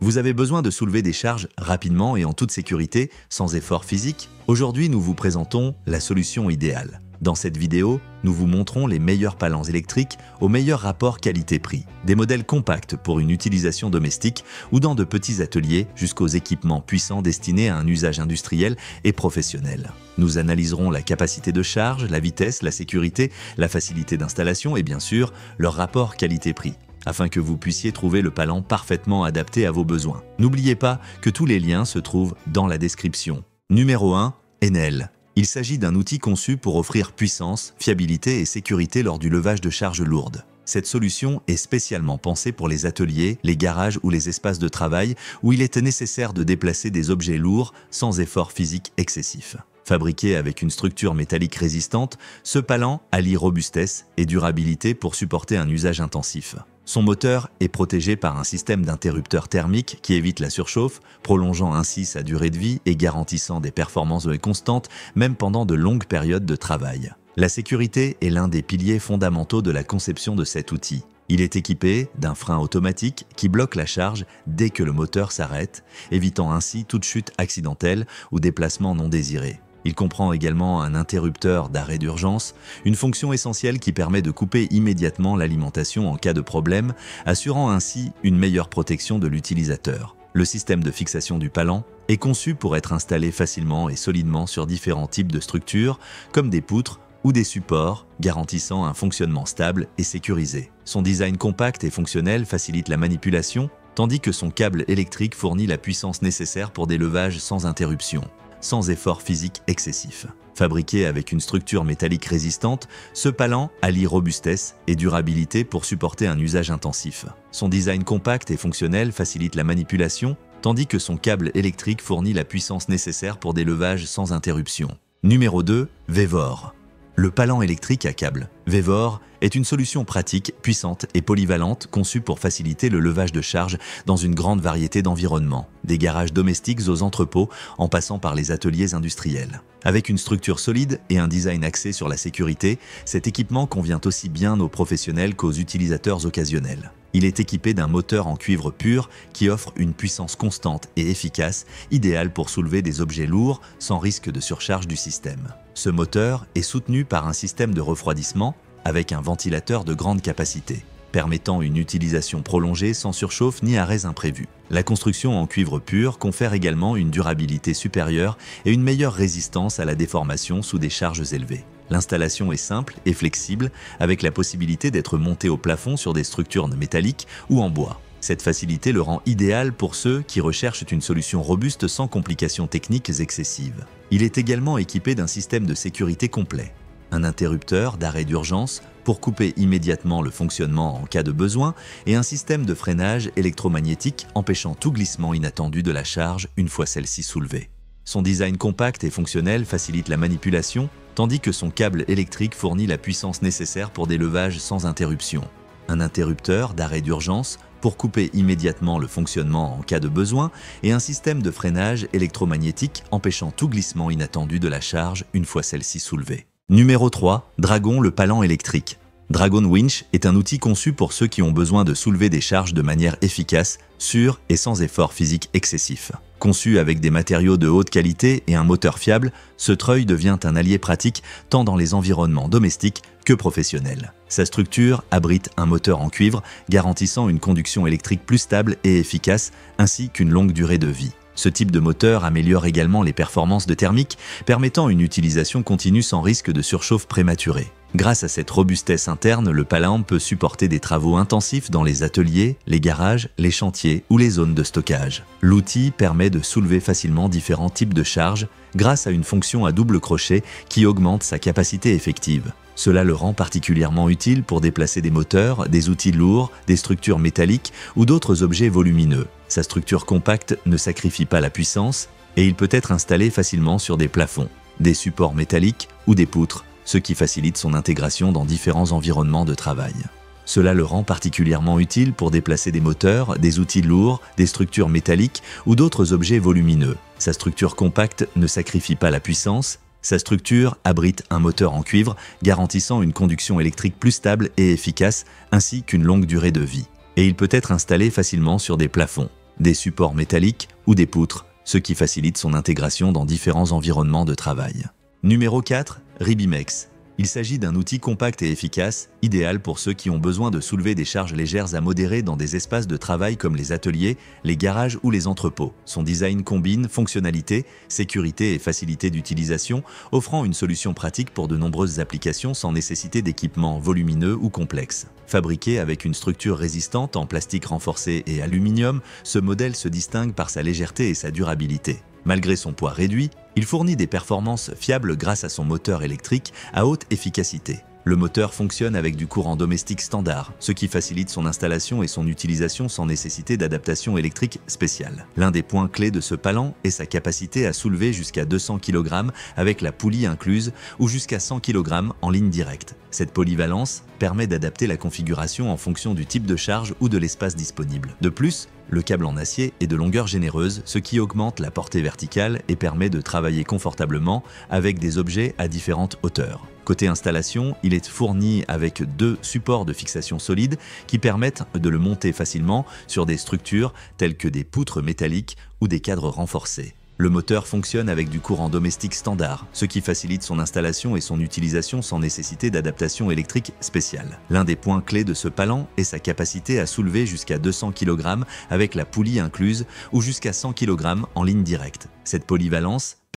Vous avez besoin de soulever des charges rapidement et en toute sécurité, sans effort physique? Aujourd'hui, nous vous présentons la solution idéale. Dans cette vidéo, nous vous montrons les meilleurs palans électriques au meilleur rapport qualité-prix. Des modèles compacts pour une utilisation domestique ou dans de petits ateliers jusqu'aux équipements puissants destinés à un usage industriel et professionnel. Nous analyserons la capacité de charge, la vitesse, la sécurité, la facilité d'installation et bien sûr, leur rapport qualité-prix, afin que vous puissiez trouver le palan parfaitement adapté à vos besoins. N'oubliez pas que tous les liens se trouvent dans la description. Numéro 1. Enel. Il s'agit d'un outil conçu pour offrir puissance, fiabilité et sécurité lors du levage de charges lourdes. Cette solution est spécialement pensée pour les ateliers, les garages ou les espaces de travail où il est nécessaire de déplacer des objets lourds sans effort physique excessif. Fabriqué avec une structure métallique résistante, ce palan allie robustesse et durabilité pour supporter un usage intensif. Son moteur est protégé par un système d'interrupteurs thermiques qui évite la surchauffe, prolongeant ainsi sa durée de vie et garantissant des performances constantes même pendant de longues périodes de travail. La sécurité est l'un des piliers fondamentaux de la conception de cet outil. Il est équipé d'un frein automatique qui bloque la charge dès que le moteur s'arrête, évitant ainsi toute chute accidentelle ou déplacement non désiré. Il comprend également un interrupteur d'arrêt d'urgence, une fonction essentielle qui permet de couper immédiatement l'alimentation en cas de problème, assurant ainsi une meilleure protection de l'utilisateur. Le système de fixation du palan est conçu pour être installé facilement et solidement sur différents types de structures, comme des poutres ou des supports, garantissant un fonctionnement stable et sécurisé. Son design compact et fonctionnel facilite la manipulation, tandis que son câble électrique fournit la puissance nécessaire pour des levages sans interruption, sans effort physique excessif. Fabriqué avec une structure métallique résistante, ce palan allie robustesse et durabilité pour supporter un usage intensif. Son design compact et fonctionnel facilite la manipulation, tandis que son câble électrique fournit la puissance nécessaire pour des levages sans interruption. Numéro 2. Vevor. Le palan électrique à câble Vevor est une solution pratique, puissante et polyvalente conçue pour faciliter le levage de charges dans une grande variété d'environnements, des garages domestiques aux entrepôts en passant par les ateliers industriels. Avec une structure solide et un design axé sur la sécurité, cet équipement convient aussi bien aux professionnels qu'aux utilisateurs occasionnels. Il est équipé d'un moteur en cuivre pur qui offre une puissance constante et efficace, idéale pour soulever des objets lourds sans risque de surcharge du système. Ce moteur est soutenu par un système de refroidissement avec un ventilateur de grande capacité, permettant une utilisation prolongée sans surchauffe ni arrêts imprévus. La construction en cuivre pur confère également une durabilité supérieure et une meilleure résistance à la déformation sous des charges élevées. L'installation est simple et flexible, avec la possibilité d'être monté au plafond sur des structures métalliques ou en bois. Cette facilité le rend idéal pour ceux qui recherchent une solution robuste sans complications techniques excessives. Il est également équipé d'un système de sécurité complet. Un interrupteur d'arrêt d'urgence pour couper immédiatement le fonctionnement en cas de besoin et un système de freinage électromagnétique empêchant tout glissement inattendu de la charge une fois celle-ci soulevée. Son design compact et fonctionnel facilite la manipulation, tandis que son câble électrique fournit la puissance nécessaire pour des levages sans interruption. Un interrupteur d'arrêt d'urgence pour couper immédiatement le fonctionnement en cas de besoin et un système de freinage électromagnétique empêchant tout glissement inattendu de la charge une fois celle-ci soulevée. Numéro 3. Dragon, le palan électrique. Dragon Winch est un outil conçu pour ceux qui ont besoin de soulever des charges de manière efficace, sûre et sans effort physique excessif. Conçu avec des matériaux de haute qualité et un moteur fiable, ce treuil devient un allié pratique tant dans les environnements domestiques que professionnels. Sa structure abrite un moteur en cuivre garantissant une conduction électrique plus stable et efficace ainsi qu'une longue durée de vie. Ce type de moteur améliore également les performances de thermique, permettant une utilisation continue sans risque de surchauffe prématurée. Grâce à cette robustesse interne, le palan peut supporter des travaux intensifs dans les ateliers, les garages, les chantiers ou les zones de stockage. L'outil permet de soulever facilement différents types de charges grâce à une fonction à double crochet qui augmente sa capacité effective. Cela le rend particulièrement utile pour déplacer des moteurs, des outils lourds, des structures métalliques ou d'autres objets volumineux. Sa structure compacte ne sacrifie pas la puissance et il peut être installé facilement sur des plafonds, des supports métalliques ou des poutres, ce qui facilite son intégration dans différents environnements de travail. Cela le rend particulièrement utile pour déplacer des moteurs, des outils lourds, des structures métalliques ou d'autres objets volumineux. Sa structure compacte ne sacrifie pas la puissance. Sa structure abrite un moteur en cuivre garantissant une conduction électrique plus stable et efficace ainsi qu'une longue durée de vie. Et il peut être installé facilement sur des plafonds, des supports métalliques ou des poutres, ce qui facilite son intégration dans différents environnements de travail. Numéro 4. Ribimex. Il s'agit d'un outil compact et efficace, idéal pour ceux qui ont besoin de soulever des charges légères à modérées dans des espaces de travail comme les ateliers, les garages ou les entrepôts. Son design combine fonctionnalité, sécurité et facilité d'utilisation, offrant une solution pratique pour de nombreuses applications sans nécessiter d'équipements volumineux ou complexes. Fabriqué avec une structure résistante en plastique renforcé et aluminium, ce modèle se distingue par sa légèreté et sa durabilité. Malgré son poids réduit, il fournit des performances fiables grâce à son moteur électrique à haute efficacité. Le moteur fonctionne avec du courant domestique standard, ce qui facilite son installation et son utilisation sans nécessité d'adaptation électrique spéciale. L'un des points clés de ce palan est sa capacité à soulever jusqu'à 200 kg avec la poulie incluse ou jusqu'à 100 kg en ligne directe. Cette polyvalence permet d'adapter la configuration en fonction du type de charge ou de l'espace disponible. De plus, le câble en acier est de longueur généreuse, ce qui augmente la portée verticale et permet de travailler confortablement avec des objets à différentes hauteurs. Côté installation, il est fourni avec 2 supports de fixation solides qui permettent de le monter facilement sur des structures telles que des poutres métalliques ou des cadres renforcés. Le moteur fonctionne avec du courant domestique standard, ce qui facilite son installation et son utilisation sans nécessité d'adaptation électrique spéciale. L'un des points clés de ce palan est sa capacité à soulever jusqu'à 200 kg avec la poulie incluse ou jusqu'à 100 kg en ligne directe. Cette polyvalence